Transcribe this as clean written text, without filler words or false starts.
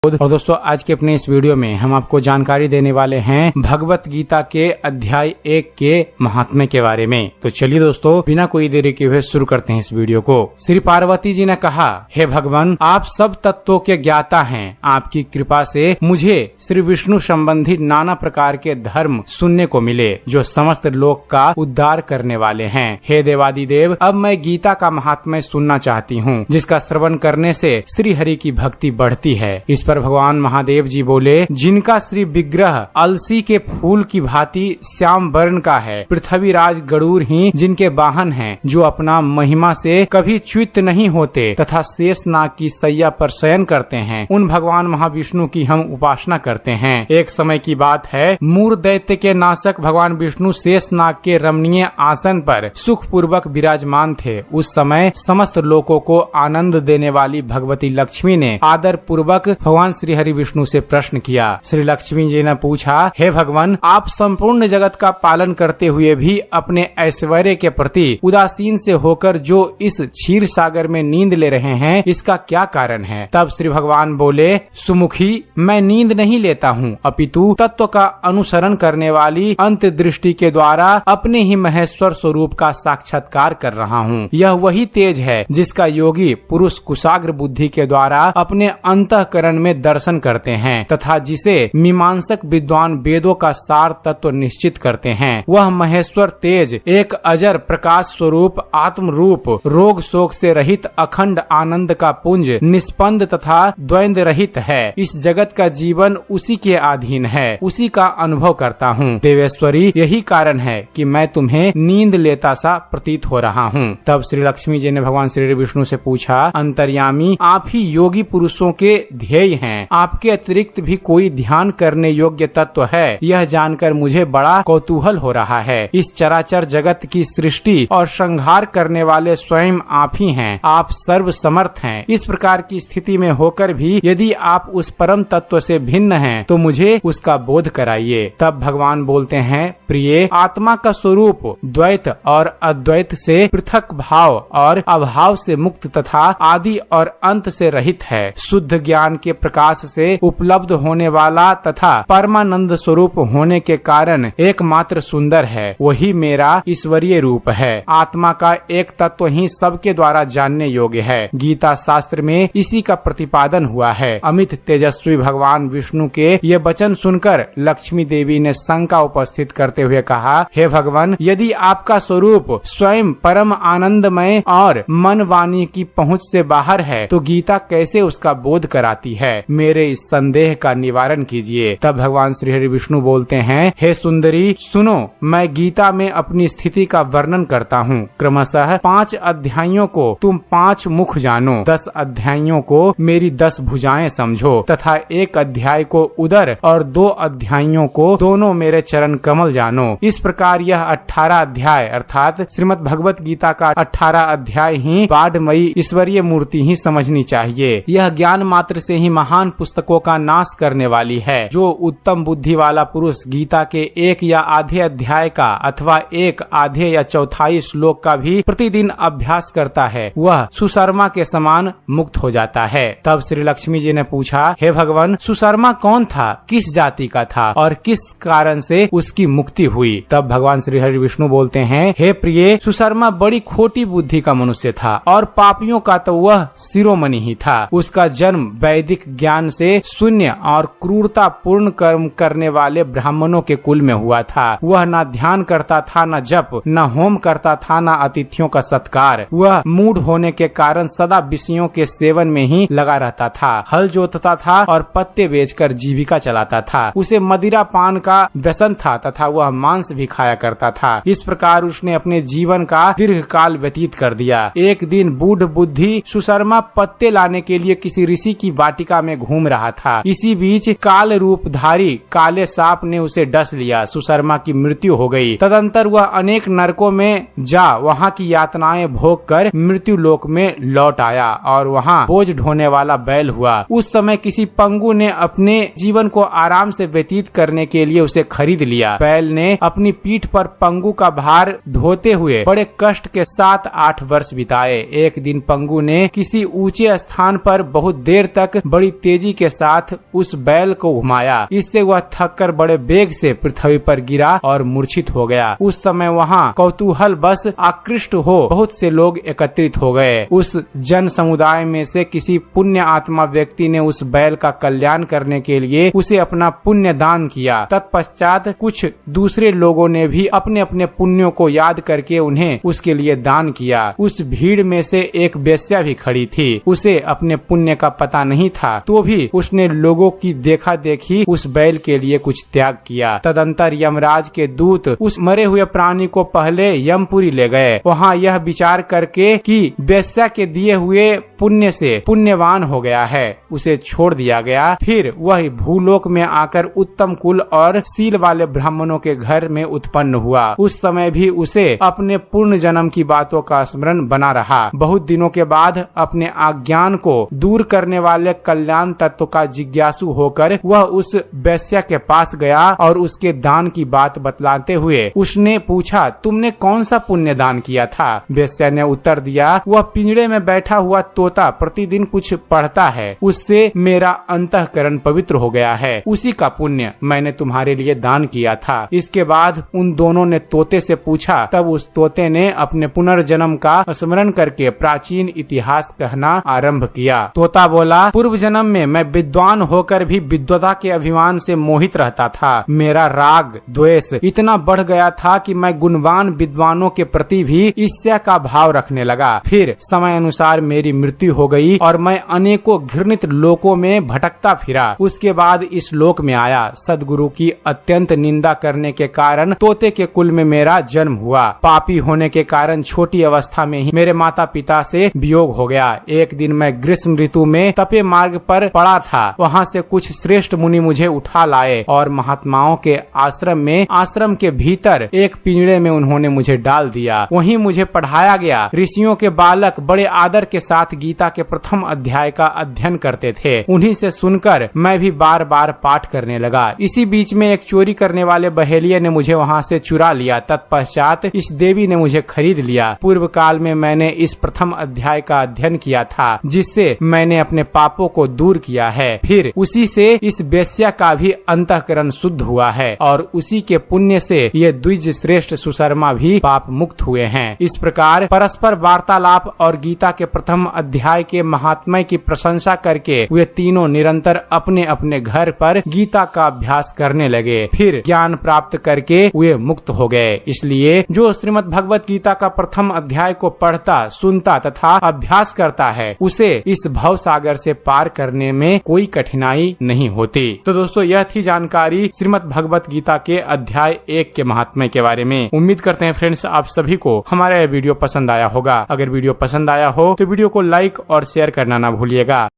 और दोस्तों आज के अपने इस वीडियो में हम आपको जानकारी देने वाले हैं भगवत गीता के अध्याय 1 के महात्म्य के बारे में। तो चलिए दोस्तों बिना कोई देरी के हुए शुरू करते हैं इस वीडियो को। श्री पार्वती जी ने कहा, हे भगवान, आप सब तत्वों के ज्ञाता हैं। आपकी कृपा से मुझे श्री विष्णु संबंधी नाना प्रकार के धर्म सुनने को मिले जो समस्त लोक का उद्धार करने वाले हैं। हे देवादिदेव, अब मैं गीता का महात्म्य सुनना चाहती हूँ, जिसका श्रवण करने से श्री हरि की भक्ति बढ़ती है। इस पर भगवान महादेव जी बोले, जिनका श्री विग्रह अलसी के फूल की भांति श्याम वर्ण का है, पृथ्वीराज गरुड़ ही जिनके वाहन हैं, जो अपना महिमा से कभी च्युत नहीं होते तथा शेषनाग की सैया पर शयन करते हैं, उन भगवान महाविष्णु की हम उपासना करते हैं। एक समय की बात है, मूर दैत्य के नाशक भगवान विष्णु शेषनाग के रमणीय आसन पर सुख पूर्वक विराजमान थे। उस समय समस्त लोगों को आनंद देने वाली भगवती लक्ष्मी ने आदर पूर्वक भगवान श्री हरि विष्णु से प्रश्न किया। श्री लक्ष्मी जी ने पूछा, हे भगवान, आप संपूर्ण जगत का पालन करते हुए भी अपने ऐश्वर्य के प्रति उदासीन से होकर जो इस क्षीर सागर में नींद ले रहे हैं, इसका क्या कारण है? तब श्री भगवान बोले, सुमुखी, मैं नींद नहीं लेता हूँ, अपितु तत्व का अनुसरण करने वाली अंत दृष्टि के द्वारा अपने ही महेश्वर स्वरूप का साक्षात्कार कर रहा हूँ। यह वही तेज है जिसका योगी पुरुष कुशाग्र बुद्धि के द्वारा अपने अंतःकरण में दर्शन करते हैं तथा जिसे मीमांसक विद्वान वेदों का सार तत्व निश्चित करते हैं। वह महेश्वर तेज एक अजर प्रकाश स्वरूप आत्म रूप, रोग शोक से रहित अखंड आनंद का पुंज, निष्पन्द तथा द्वंद्व रहित है। इस जगत का जीवन उसी के अधीन है, उसी का अनुभव करता हूँ। देवेश्वरी, यही कारण है कि मैं तुम्हें नींद लेता सा प्रतीत हो रहा हूँ। तब श्री लक्ष्मी जी ने भगवान श्री विष्णु से पूछा, अंतर्यामी, आप ही योगी पुरुषों के ध्येय हैं। आपके अतिरिक्त भी कोई ध्यान करने योग्य तत्व है, यह जानकर मुझे बड़ा कौतूहल हो रहा है। इस चराचर जगत की सृष्टि और संहार करने वाले स्वयं आप ही हैं। आप सर्व समर्थ हैं। इस प्रकार की स्थिति में होकर भी यदि आप उस परम तत्व से भिन्न हैं, तो मुझे उसका बोध कराइए। तब भगवान बोलते हैं, प्रिय, आत्मा का स्वरूप द्वैत और अद्वैत से पृथक भाव और अभाव से मुक्त तथा आदि और अंत से रहित है। शुद्ध ज्ञान के प्रकाश से उपलब्ध होने वाला तथा परमानंद स्वरूप होने के कारण एकमात्र सुंदर है। वही मेरा ईश्वरीय रूप है। आत्मा का एक तत्व ही सबके द्वारा जानने योग्य है। गीता शास्त्र में इसी का प्रतिपादन हुआ है। अमित तेजस्वी भगवान विष्णु के ये वचन सुनकर लक्ष्मी देवी ने शंका उपस्थित करते हुए कहा, हे भगवान, यदि आपका स्वरूप स्वयं परम आनंदमय और मन वाणी की पहुँच से बाहर है, तो गीता कैसे उसका बोध कराती है? मेरे इस संदेह का निवारण कीजिए। तब भगवान श्री हरि विष्णु बोलते हैं, हे सुंदरी, सुनो, मैं गीता में अपनी स्थिति का वर्णन करता हूँ। क्रमशः 5 अध्यायों को तुम 5 मुख जानो, 10 अध्यायों को मेरी 10 भुजाएं समझो तथा 1 अध्याय को उदर और 2 अध्यायों को दोनों मेरे चरण कमल जानो। इस प्रकार यह 18 अध्याय अर्थात श्रीमद् भगवत गीता का 18 अध्याय ही बाढ़मयी ईश्वरीय मूर्ति ही समझनी चाहिए। यह ज्ञान मात्र से ही महान पुस्तकों का नाश करने वाली है। जो उत्तम बुद्धि वाला पुरुष गीता के 1 या आधे अध्याय का अथवा 1 आधे या चौथाई श्लोक का भी प्रतिदिन अभ्यास करता है, वह सुशर्मा के समान मुक्त हो जाता है। तब श्री लक्ष्मी जी ने पूछा, हे भगवान, सुशर्मा कौन था, किस जाति का था और किस कारण से उसकी मुक्ति हुई? तब भगवान श्री हरि विष्णु बोलते हैं, हे प्रिय, सुशर्मा बड़ी खोटी बुद्धि का मनुष्य था और पापियों का तो वह शिरोमणि ही था। उसका जन्म वैदिक ज्ञान से शून्य और क्रूरता पूर्ण कर्म करने वाले ब्राह्मणों के कुल में हुआ था। वह न ध्यान करता था, न जप, न होम करता था, न अतिथियों का सत्कार। वह मूढ़ होने के कारण सदा विषयों के सेवन में ही लगा रहता था। हल जोतता था और पत्ते बेचकर जीविका चलाता था। उसे मदिरा पान का व्यसन था तथा वह मांस भी खाया करता था। इस प्रकार उसने अपने जीवन का दीर्घ काल व्यतीत कर दिया। एक दिन बूढ़ बुद्धि सुशर्मा पत्ते लाने के लिए किसी ऋषि की वाटिका में घूम रहा था। इसी बीच काल रूपधारी काले सांप ने उसे डस लिया। सुशर्मा की मृत्यु हो गई। तदंतर वह अनेक नरकों में जा वहाँ की यातनाएं भोग कर मृत्यु लोक में लौट आया और वहाँ बोझ ढोने वाला बैल हुआ। उस समय किसी पंगु ने अपने जीवन को आराम से व्यतीत करने के लिए उसे खरीद लिया। बैल ने अपनी पीठ पर पंगु का भार ढोते हुए बड़े कष्ट के 7-8 वर्ष बिताए। एक दिन पंगु ने किसी ऊंचे स्थान पर बहुत देर तक बड़ी बड़ी तेजी के साथ उस बैल को घुमाया। इससे वह थककर बड़े वेग से पृथ्वी पर गिरा और मूर्छित हो गया। उस समय वहाँ कौतूहल बस आकृष्ट हो बहुत से लोग एकत्रित हो गए। उस जन समुदाय में से किसी पुण्य आत्मा व्यक्ति ने उस बैल का कल्याण करने के लिए उसे अपना पुण्य दान किया। तत्पश्चात कुछ दूसरे लोगों ने भी अपने अपने पुण्यों को याद करके उन्हें उसके लिए दान किया। उस भीड़ में से एक वेश्या भी खड़ी थी। उसे अपने पुण्य का पता नहीं था, तो भी उसने लोगों की देखा देखी उस बैल के लिए कुछ त्याग किया। तदंतर यमराज के दूत उस मरे हुए प्राणी को पहले यमपुरी ले गए। वहाँ यह विचार करके कि वेश्या के दिए हुए पुण्य से पुण्यवान हो गया है, उसे छोड़ दिया गया। फिर वह भूलोक में आकर उत्तम कुल और शील वाले ब्राह्मणों के घर में उत्पन्न हुआ। उस समय भी उसे अपने पूर्ण जन्म की बातों का स्मरण बना रहा। बहुत दिनों के बाद अपने अज्ञान को दूर करने वाले कल्याण तत्व का जिज्ञासु होकर वह उस वैश्या के पास गया और उसके दान की बात बतलाते हुए उसने पूछा, तुमने कौन सा पुण्य दान किया था? वैश्या ने उत्तर दिया, वह पिंजड़े में बैठा हुआ तोता प्रतिदिन कुछ पढ़ता है, उससे मेरा अंतःकरण पवित्र हो गया है, उसी का पुण्य मैंने तुम्हारे लिए दान किया था। इसके बाद उन दोनों ने तोते से पूछा। तब उस तोते ने अपने पुनर्जन्म का स्मरण करके प्राचीन इतिहास कहना आरंभ किया। तोता बोला, पूर्व जन्म में मैं विद्वान होकर भी विद्वता के अभिमान से मोहित रहता था। मेरा राग द्वेष इतना बढ़ गया था कि मैं गुणवान विद्वानों के प्रति भी ईर्ष्या का भाव रखने लगा। फिर समय अनुसार मेरी मृत्यु हो गई और मैं अनेकों घृणित लोकों में भटकता फिरा। उसके बाद इस लोक में आया। सदगुरु की अत्यंत निंदा करने के कारण तोते के कुल में मेरा जन्म हुआ। पापी होने के कारण छोटी अवस्था में ही मेरे माता पिता से वियोग हो गया। एक दिन मैं ग्रीष्म ऋतु में तपे मार्ग पर पड़ा था। वहाँ से कुछ श्रेष्ठ मुनि मुझे उठा लाए और महात्माओं के आश्रम के भीतर एक पिंजड़े में उन्होंने मुझे डाल दिया। वहीं मुझे पढ़ाया गया। ऋषियों के बालक बड़े आदर के साथ गीता के प्रथम अध्याय का अध्ययन करते थे। उन्हीं से सुनकर मैं भी बार बार पाठ करने लगा। इसी बीच में एक चोरी करने वाले बहेलिये ने मुझे वहाँ से चुरा लिया। तत्पश्चात इस देवी ने मुझे खरीद लिया। पूर्व काल में मैंने इस प्रथम अध्याय का अध्ययन किया था, जिससे मैंने अपने पापों को दूर किया है। फिर उसी से इस वेश्या का भी अंतःकरण शुद्ध हुआ है और उसी के पुण्य से ये द्विज श्रेष्ठ सुशर्मा भी पाप मुक्त हुए हैं। इस प्रकार परस्पर वार्तालाप और गीता के प्रथम अध्याय के महात्म्य की प्रशंसा करके वे तीनों निरंतर अपने अपने घर पर गीता का अभ्यास करने लगे। फिर ज्ञान प्राप्त करके वे मुक्त हो गए। इसलिए जो श्रीमद् भगवत गीता का प्रथम अध्याय को पढ़ता, सुनता तथा अभ्यास करता है, उसे इस भव सागर से पार करने में कोई कठिनाई नहीं होती। तो दोस्तों, यह थी जानकारी श्रीमद् भगवत गीता के अध्याय 1 के महात्म्य के बारे में। उम्मीद करते हैं फ्रेंड्स आप सभी को हमारा यह वीडियो पसंद आया होगा। अगर वीडियो पसंद आया हो तो वीडियो को लाइक और शेयर करना ना भूलिएगा।